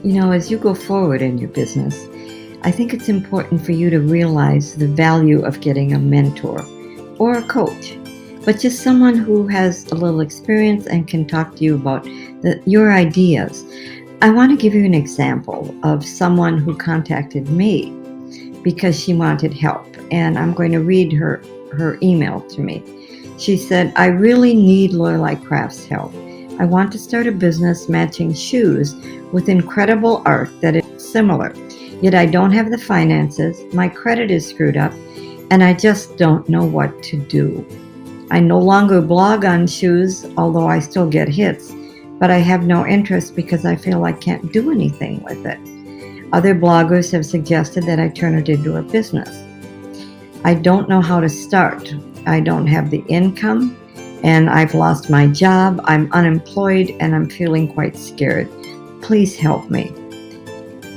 As you go forward in your business, I think it's important for you to realize the value of getting a mentor or a coach, but just someone who has a little experience and can talk to you about your ideas. I want to give you an example of someone who contacted me because she wanted help, and I'm going to read her email to me. She said, I really need Lorelei Crafts' help. I want to start a business matching shoes with incredible art that is similar, yet I don't have the finances, my credit is screwed up, and I just don't know what to do. I no longer blog on shoes, although I still get hits, but I have no interest because I feel I can't do anything with it. Other bloggers have suggested that I turn it into a business. I don't know how to start. I don't have the income, and I've lost my job. I'm unemployed, and I'm feeling quite scared. Please help me.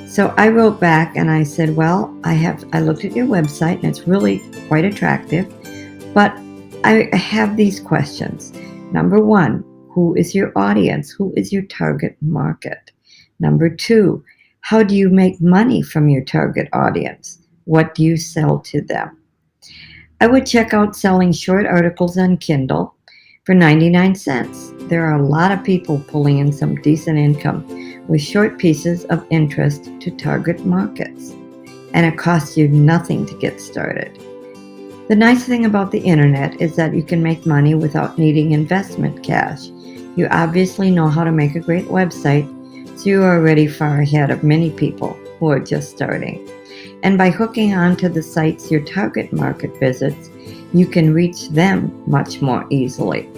So I wrote back and I said, well, I looked at your website and it's really quite attractive, but I have these questions. Number one, who is your audience? Who is your target market? Number two, how do you make money from your target audience? What do you sell to them? I would check out selling short articles on Kindle for 99 cents. There are a lot of people pulling in some decent income with short pieces of interest to target markets, and it costs you nothing to get started. The nice thing about the internet is that you can make money without needing investment cash. You obviously know how to make a great website, so you are already far ahead of many people who are just starting. And by hooking onto the sites your target market visits, you can reach them much more easily.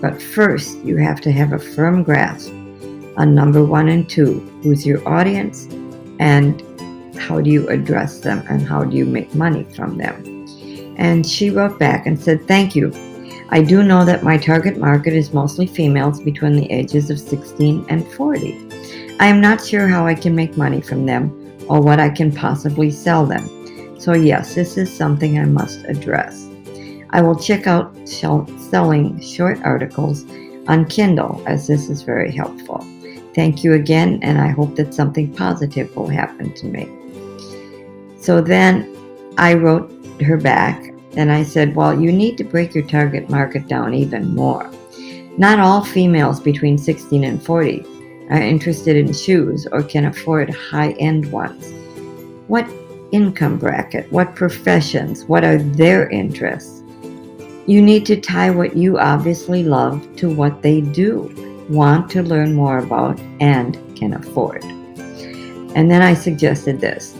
But first, you have to have a firm grasp on number 1 and 2, who's your audience and how do you address them and how do you make money from them. And she wrote back and said, thank you. I do know that my target market is mostly females between the ages of 16 and 40. I am not sure how I can make money from them or what I can possibly sell them. So yes, this is something I must address. I will check out selling short articles on Kindle, as this is very helpful. Thank you again, and I hope that something positive will happen to me. So then I wrote her back and I said, well, you need to break your target market down even more. Not all females between 16 and 40 are interested in shoes or can afford high-end ones. What income bracket, what professions, what are their interests? You need to tie what you obviously love to what they do, want to learn more about, and can afford. And then I suggested this.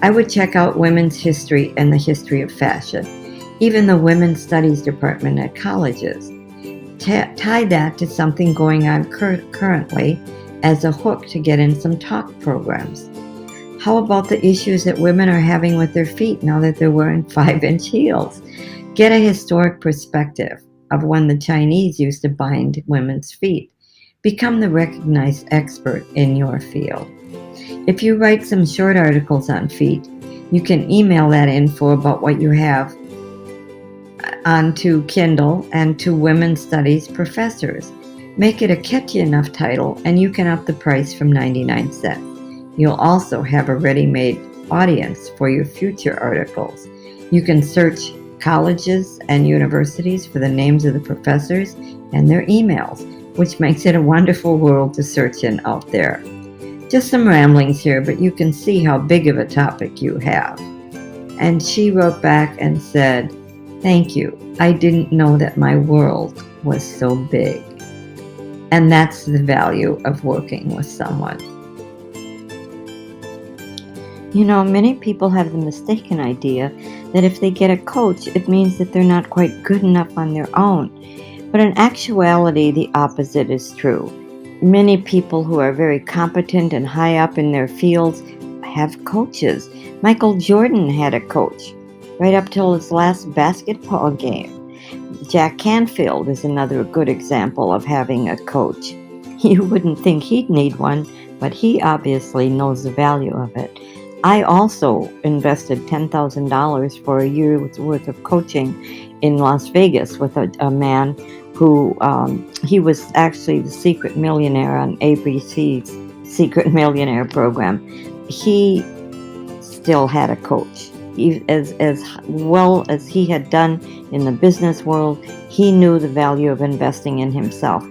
I would check out women's history and the history of fashion, even the women's studies department at colleges. Tie that to something going on currently as a hook to get in some talk programs. How about the issues that women are having with their feet now that they're wearing 5-inch heels? Get a historic perspective of when the Chinese used to bind women's feet. Become the recognized expert in your field. If you write some short articles on feet, you can email that info about what you have onto Kindle and to women's studies professors. Make it a catchy enough title and you can up the price from 99 cents. You'll also have a ready-made audience for your future articles. You can search colleges and universities for the names of the professors and their emails, which makes it a wonderful world to search in out there. Just some ramblings here, but you can see how big of a topic you have. And she wrote back and said, thank you. I didn't know that my world was so big. And that's the value of working with someone. Many people have the mistaken idea that if they get a coach, it means that they're not quite good enough on their own. But in actuality, the opposite is true. Many people who are very competent and high up in their fields have coaches. Michael Jordan had a coach right up till his last basketball game. Jack Canfield is another good example of having a coach. You wouldn't think he'd need one, but he obviously knows the value of it. I also invested $10,000 for a year's worth of coaching in Las Vegas with a man who he was actually the secret millionaire on ABC's Secret Millionaire program, he still had a coach. As well as he had done in the business world, he knew the value of investing in himself.